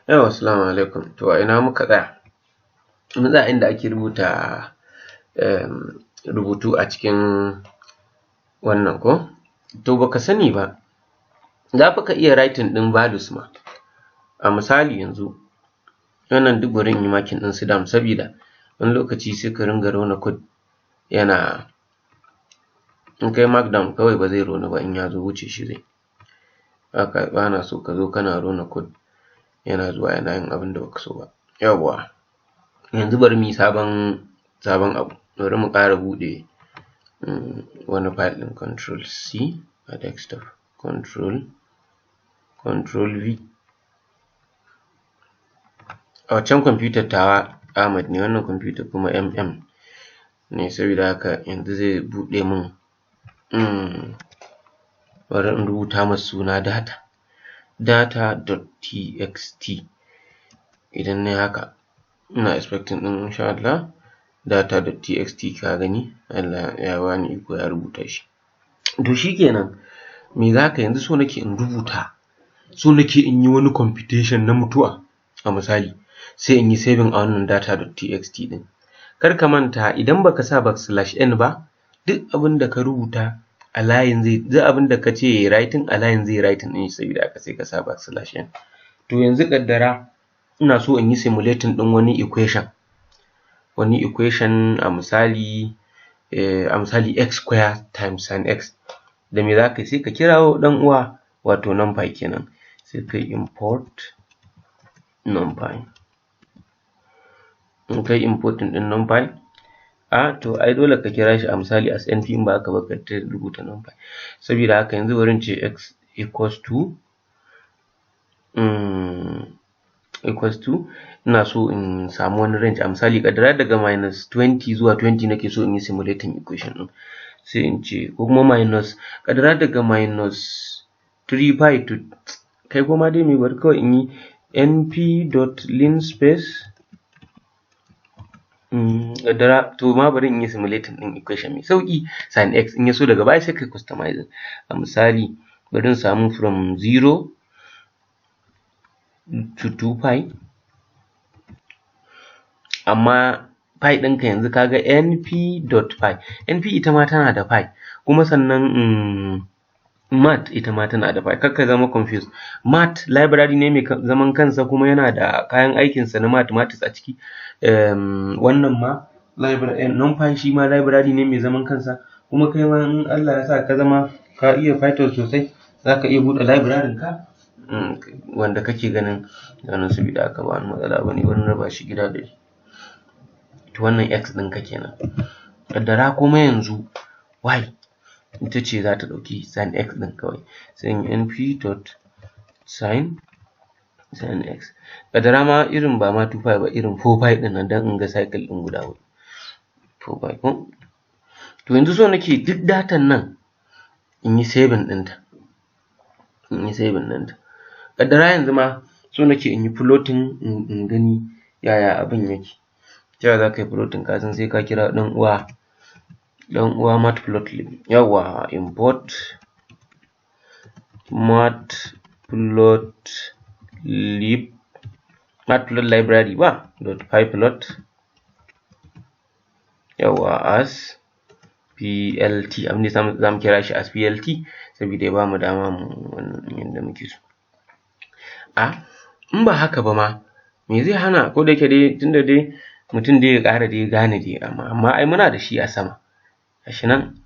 Yau assalamu alaikum. To a ina muka tsaya? Mun tsaya inda ake rubuta rubutu a cikin wannan ko? To baka sani ba, za ka iya writing ɗin values ma. A misali yanzu, wannan duk bari in yi makin ɗin su down sabida wani lokaci sai ka ringa rona code yana in kai mark down kawai ba zai ronu ba in ya zo wuce shi zai. Haka bana so ka zo kana rona code yana zuwa yana yin abin da baka so ba. Yawwa, yanzu bari mu yi sabon abu. Bari mu ƙara buɗe wani file ɗin control C a desktop, control V. A waccan kwamfutar tawa Ahmad ne, wannan kwamfutar kuma MM ne, saboda haka yanzu zai buɗe min bari in rubuta masa suna data.txt. idan nayi haka ina expecting ɗin insha Allah data.txt ka gani Allah ya bani iko ya rubuta shi. To shikenan, me zaka yanzu so nake in rubuta, so nake in yi wani computation na mutuwa a misali, sai in yi saving a wannan data.txt ɗin. Kar ka manta idan baka sa \n ba, duk abin da ka rubuta a layin duk abin da ka ce yayi writing a layin zai writing ɗin shi, saboda haka sai ka sa \n. To yanzu kaddara ina so in yi simulating ɗin wani equation a misali x square times sin x. Da me za ka yi? Sai ka kirawo ɗan uwa wato numpy kenan, sai ka import numpy. In kai importing ɗin numpy, to ai dole ka kira shi a misali as np, in ba haka ba ka ta rubuta numpy. Saboda haka yanzu bari in ce x equals to ina so in samu wani range a misali kaddara daga -20 zuwa 20 nake so in yi simulating equation ɗin, sai in ce ko kuma kaddara daga -3 to kai kuma dai mai bari kawai in yi np.linspace kaddara to ma bari in yi simulating ɗin equation mai sauƙi sin x, in ya so daga baya sai kai customizing. A misali bari in samu from 0 to 2 amma pi ɗinka yanzu kaga np.pi. np ita ma tana da pi, kuma sannan mat ita ma tana da pi. Kar ka zama confused. Mat library ne mai zaman kansa kuma yana da kayan aikinsa na mathematics a ciki. Wannan ma numpy shi ma library ne mai zaman kansa, kuma kai ma in Allah ya sa ka zama ka iya Python sosai, za ka iya buɗe library ka wanda kake ganin sabida haka ba wani matsala bane wurin raba shi gida ɗari. To wannan x ɗinka kenan. Kaddara kuma yanzu y ita ce za ta ɗauki sin x ɗin kawai, sai in np.sin x. Kaddara ma irin ba ma 2 ba, irin 4 ɗin nan, don in ga cycle ɗin guda huɗu. 4 ko? To yanzu so nake duk datan nan in yi saving ɗinta. Kaddara yanzu ma so nake in yi plotting in gani yaya abin yake. Ta yaya za ka yi plotting? Ka san sai ka kira ɗan uwa matplotlib. Yawwa, import matplotlib library ba .pyplot yawwa as plt, abin da za mu kira shi as plt saboda ya ba mu dama mu wannan yadda muke so. In ba haka ba ma me zai hana, ko da yake dai tunda dai mutum dai ya ƙara dai gane dai, amma ai muna da shi a sama gashi nan,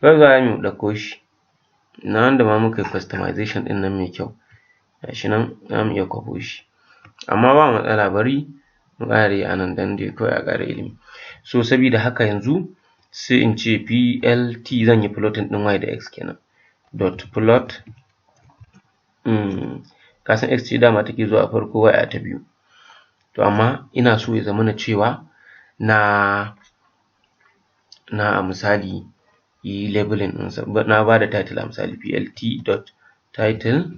kawai za mu ɗauko shi na wanda ma muka yi customization ɗin nan mai kyau, gashi nan za mu iya kwafo shi, amma ba matsala bari mu ƙara yi a nan don dai kawai a ƙara ilimi. So saboda haka yanzu sai in ce plt, zan yi plotting ɗin y da x kenan, dot plot ka san x ce dama take zuwa a farko, y a ta biyu. To amma ina so ya zamana cewa na a misali yi labeling ɗinsa, na ba da title a misali plt.title.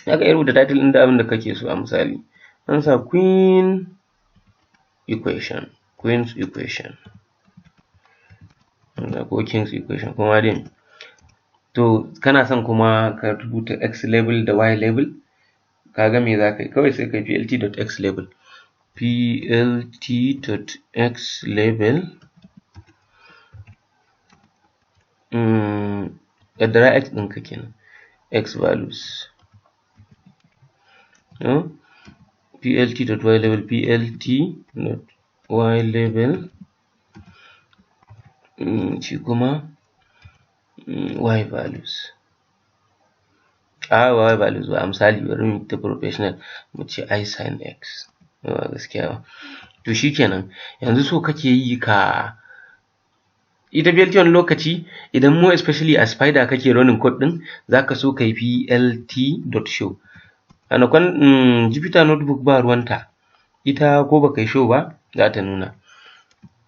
za ka iya rubuta title ɗin da abin da kake so, a misali an sa queen's equation ko king's equation kuma dai to kana son kuma ka rubuta x label da y label, kaga me za ka yi kawai sai ka yi plt.x label, plt.x label ƙaddara x ɗinka kenan, x values, plt.y label, plt.y label shi kuma y values, y values ba, a misali bari mu ta professional mu ce I sin x, yawa gaskiya ba. To shikenan, yanzu so kake yi ka ita PLT wani lokaci idan more especially a spider kake running code din, zaka so kai plt.show. Anakwan Jupyter notebook ba ruwanta, ita ko baka yi show ba za ta nuna.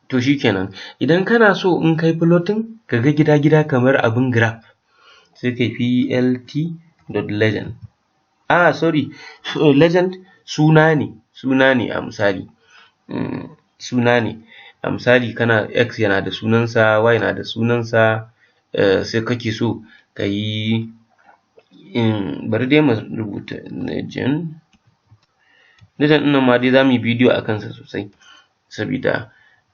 To shikenan, idan kana so in kai plotting kaga gida kamar abin graph, sai kai plt.legend. Legend suna ne a misali. Suna ne. A misali kana x yana da sunansa, y na da sunansa, sai kake so ka yi bari dai mu rubuta legend. Legend ɗin nan ma dai za mu yi bidiyo a kansa sosai, sabida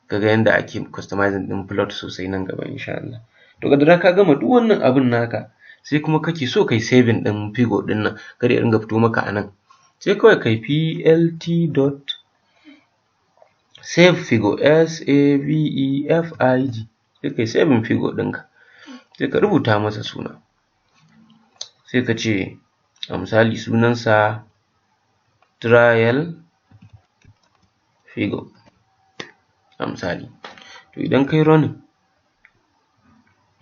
kaga yanda ake customizing ɗin plot sosai nan gaba insha Allah. To kaddara ka gama duk wannan abun naka, sai kuma kake so kai saving ɗin figure ɗin nan, kada ya ringa fito maka a nan. Sai kawai kai plt.save figure, savefig, sai kai saving figure ɗinka, sai ka rubuta masa suna, sai ka ce a misali sunansa trial figure a misali. To idan kai running,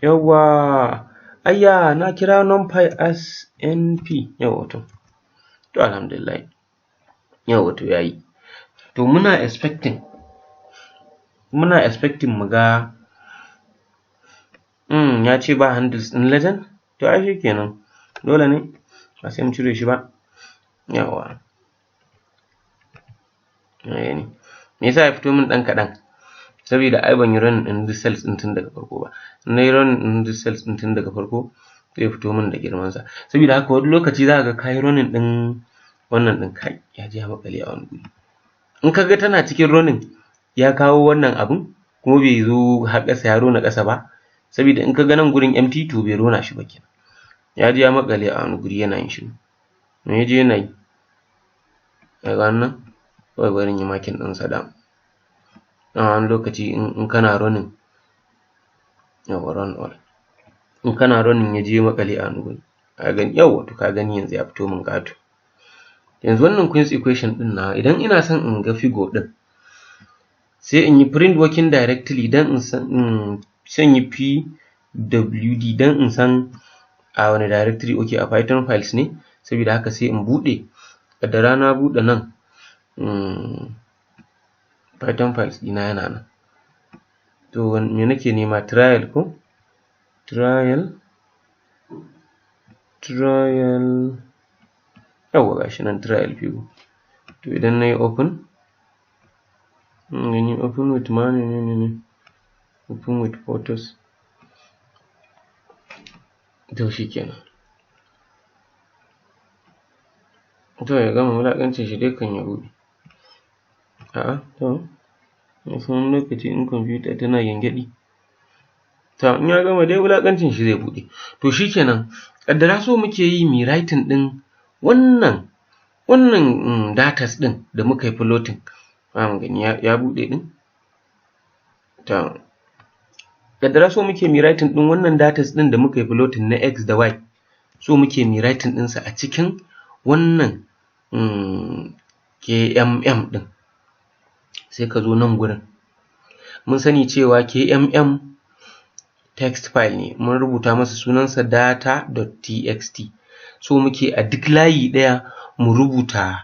yawwa ayya na kira numpy as np, yawwa to alhamdulillah, yawwa to yayi. To muna expecting mu ga ya ce ba handles ɗin legend, to ai shikenan, dole ne ba sai mu cire shi ba, yawwa. Me yasa ya fito min ɗan kaɗan? Saboda ai ban yi running ɗin duk cells ɗin tun daga farko ba. Na yi running ɗin duk cells ɗin tun daga farko, zai fito min da girmansa. Saboda haka wani lokaci za ka ga ka yi running ɗin wannan ɗin kai ya ji ya maƙale a wani guri. In ka ga tana cikin running ya kawo wannan abun kuma bai zo har ƙasa ya rona ƙasa ba, saboda in ka ga nan gurin empty to bai rona shi ba kenan. Ya ji ya maƙale a wani guri yana yin shiru. Me ya je yana yi? Daga wannan kawai bari in yi makin ɗinsa da wani lokaci in kana running, yawwa run all, in kana running ya je maƙale a wani guri, ka gani, yawwa to ka gani yanzu ya fito min ƙato. Yanzu wannan Queen's equation ɗin nawa idan ina son in ga figure ɗin, sai in yi print working directly dan in san yi pwd dan in san a wani directory a Python files ne, saboda haka sai in buɗe, kaddara na buɗe nan Python files ɗina yana nan. To me nake nema? Trial ko? Trial, yawwa gashi nan trial figure. To idan na yi open with open with photos, to shikenan. To ya gama wulaƙancin shi dai kan ya buɗe. To wasu wani lokaci in kwamfuta tana gyangyaɗi. To in ya gama dai wulaƙancin shi zai buɗe. To shikenan, ƙaddara so muke yi mu writing ɗin wannan datas ɗin da muka yi plotting. Mu gani ya buɗe ɗin. To ƙaddara so muke mu writing ɗin wannan datas ɗin da muka yi plotting na x da y. So muke mu writing ɗinsa a cikin wannan KMM ɗin. Sai ka zo nan gurin. Mun sani cewa KMM text file ne, mun rubuta masa sunansa data.txt. So muke a duk layi ɗaya mu rubuta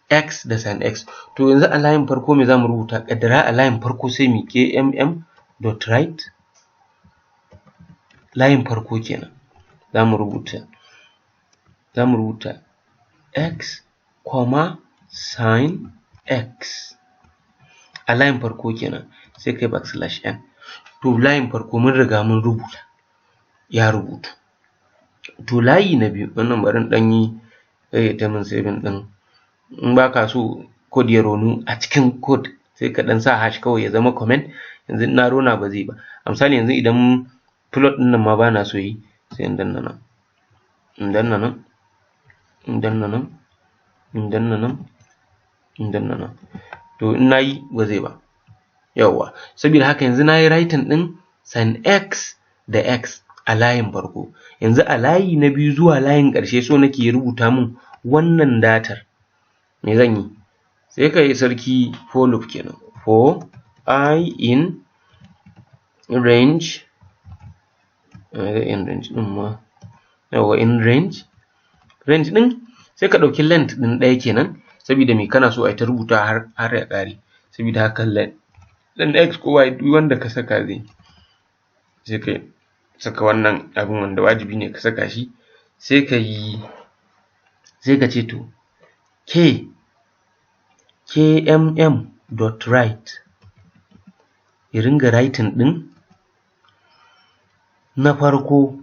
x da sin x. To yanzu a layin farko me za mu rubuta? Ƙaddara a layin farko sai mu kmm.write, layin farko kenan. Za mu rubuta x, sin x a layin farko kenan, sai kai \n. To layin farko mun riga mun rubuta. ya rubutu. To layi na biyu, wannan bari in ɗan yi ta min saving ɗin, in ba ka so code ya ronu a cikin code sai ka ɗan sa hash kawai ya zama comment. Yanzu na rona ba zai ba. A misali yanzu idan plot ɗin nan ma ba na so yi, sai in danna nan, in danna nan, in danna nan, in danna nan, in danna nan. To in na yi ba zai ba. Yawwa, saboda haka yanzu na yi writing ɗin sin x da x a layin farko. Yanzu a layi na biyu zuwa layin ƙarshe so nake rubuta min wannan datar. Me zan yi? Sai ka yi sarki for loop kenan. For I in range, in range ɗin ma, yawwa in range ɗin sai ka ɗauki length ɗin ɗaya kenan, saboda me kana so a ta rubuta har ya ƙare. Saboda haka length ɗin x ko y duk wanda ka saka zai, sai ka saka wannan abin wanda wajibi ne ka saka shi, sai ka ce to kmm.write ya ringa writing ɗin na farko.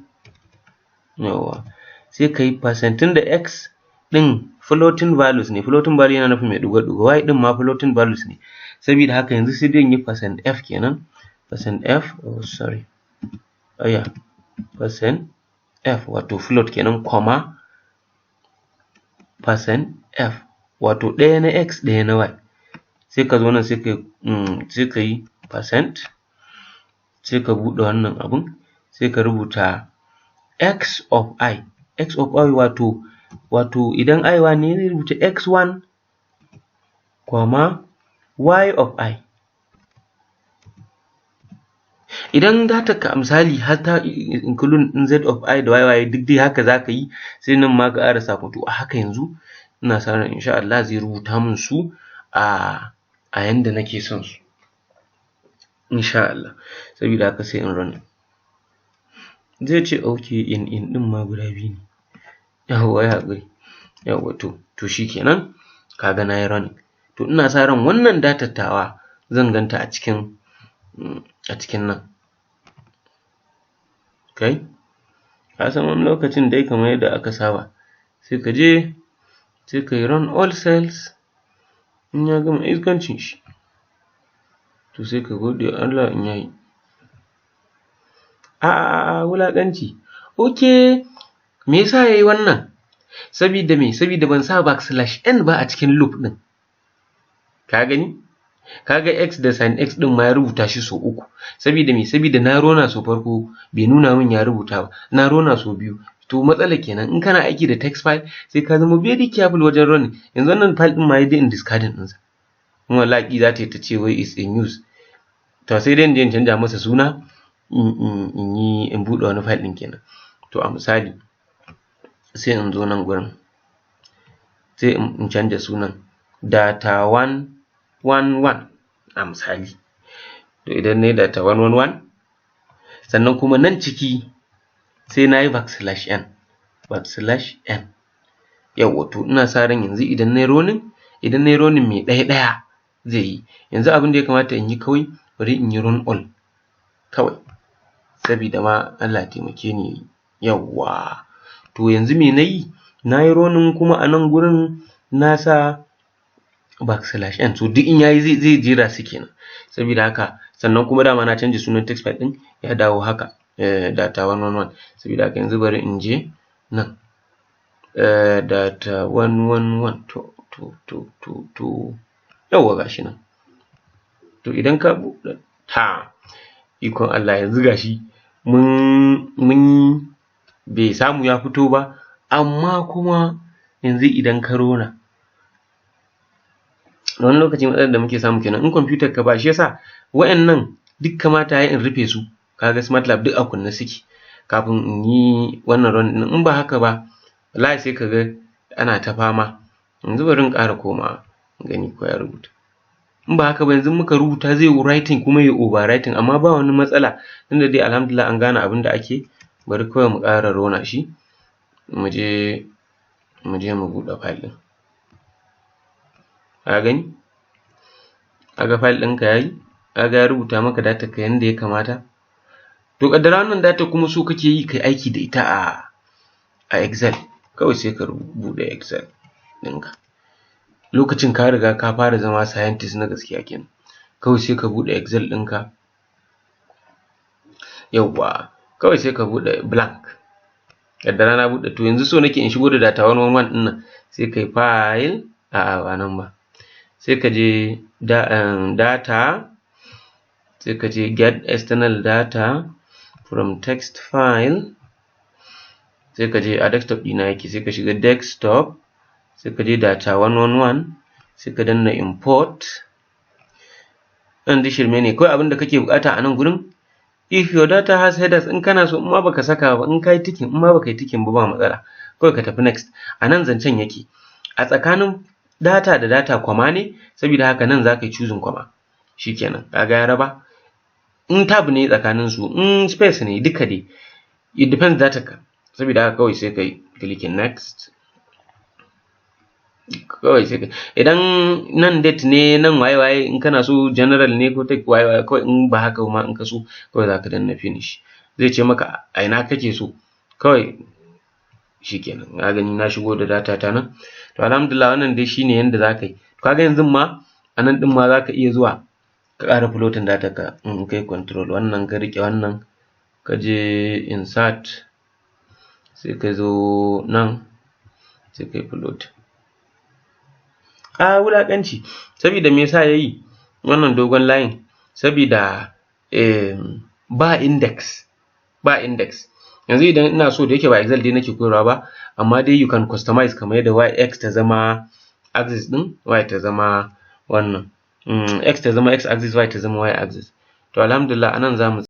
Yawa, sai ka yi percentin da x ɗin floating values ne, floating value yana nufin mai ɗigo-ɗigo, y ɗin ma floating values ne. Saboda haka yanzu sai dai yi percent f kenan, percent f, percent f wato float kenan, comma percent f wato ɗaya na x ɗaya na y. Sai ka zo nan sai ka yi percent, sai ka buɗe wannan abun, sai ka rubuta x of i. X of i wato idan i1 ne zai rubuta x1, comma y of i. Idan data ka misali har ta include z of i da y duk dai haka za ka yi, sai nan ma ka ƙara sako. To a haka yanzu ina sa ran insha Allah zai rubuta min su a yanda nake son su insha Allah. Saboda haka sai in run. Zai ce okay, in ɗin ma guda biyu ne. Yawwa ya haƙuri. Yawwa to shikenan, kaga na yi running. To ina sa ran wannan datar tawa zan ganta a cikin nan. Kai, ka san wani lokacin dai kamar yadda aka saba, sai ka je sai ka yi run all cells, in ya gama iskancin shi to sai ka gode wa Allah in yayi. Wulaƙanci. Okay, me yasa yayi wannan? Sabida me? Sabida ban sa \n ba a cikin loop ɗin. Ka gani? Kaga x da sin x ɗin ma ya rubuta shi sau 3. Sabida me? Sabida na rona sau farko bai nuna min ya rubuta ba. Na rona sau biyu. To matsala kenan, in kana aiki da text file sai ka zama very careful wajen running. Yanzu wannan file ɗin ma dai in discarding ɗinsa. Kuma laƙi za ta yi ta ce wai is in use. To sai dai in je in canja masa suna, in buɗe wani file ɗin kenan. To a misali sai in zo nan gurin, sai in canja sunan data111 a misali. To idan na yi data111, sannan kuma nan ciki sai na yi \n. Yawwa, to ina sa ran yanzu idan na yi running mai ɗaya zai yi. Yanzu abin da ya kamata in yi kawai, bari in yi run all kawai, sabida ma Allah taimake ni. Yawwa, to yanzu me na yi? Na yi running kuma a nan gurin na sa \n. So duk in yayi zai jera su kenan. Sabida haka, sannan kuma dama na canja sunan text file ɗin ya dawo haka, data111. Sabida haka yanzu bari in je nan, data111 to yawwa gashi nan. To idan ka buɗe ikon Allah, yanzu gashi mun bai samu ya fito ba, amma kuma yanzu idan ka rona, wani lokaci matsalar da muke samu kenan in kwamfutar ka ba, shi yasa wa'annan duk kamata ya in rufe su. Kaga smart lab duk a kunne suke kafin in yi wannan run ɗin. In ba haka ba wallahi sai kaga ana ta fama. Yanzu bari in ƙara komawa gani ko ya rubuta. In ba haka ba yanzu muka rubuta zai yi writing kuma ya overwriting, amma ba wani matsala tunda dai alhamdulillah an gane abin da ake. Bari kawai mu ƙara rona shi, mu je mu buɗe file ɗin. Ka gani? Kaga file ɗinka yayi? Kaga ya rubuta maka data ka yanda ya kamata? To kaddara wannan data kuma so kake yi kai aiki da ita a Excel, kawai sai ka buɗe Excel ɗinka. Lokacin ka riga ka fara zama scientist na gaskiya kenan. Kawai sai ka buɗe Excel ɗinka. Yawwa, kawai sai ka buɗe blank. Kaddara na buɗe, to yanzu so nake in shigo da data 111 ɗin nan, sai kai file, ba nan ba. Sai ka je data, sai ka je get external data from text file, sai ka je a desktop ɗina yake, sai ka shiga desktop, sai ka je data 111, sai ka danna import. Nan da shirme ne, kawai abin da kake bukata a nan gurin, if your data has headers, in kana so in ma baka saka ba, in kai ticking, in ma baka yi ticking ba matsala, kawai ka tafi next. A nan zancen yake, a tsakanin data da data kwama ne, saboda haka nan za ka yi choosing kwama, shikenan kaga ya raba. In tab ne tsakanin su, in space ne duka dai, it depends data ka, saboda haka kawai sai kai clicking next. Kawai sai ka, idan nan date ne, nan waye in kana so general ne ko take waye kawai, in ba haka ma in ka so kawai za ka danna finish. Zai ce maka a ina kake so, kawai shikenan. Na gani na shigo da data ta nan. To alhamdulillah, wannan dai shine yanda za ka yi. Kaga yanzu ma a nan ɗin ma za ka iya zuwa ka ƙara floating data ka, in kai control wannan ka riƙe wannan, ka je insert, sai ka zo nan, sai kai float. Wulaƙanci, saboda me yasa yayi wannan dogon layin? Saboda ba index. Yanzu idan ina so, da yake ba Excel dai nake koyarwa ba, amma dai you can customize kamar yadda x ta zama axis ɗin, y ta zama wannan, x ta zama x axis, y ta zama y axis. To alhamdulillah, anan zamu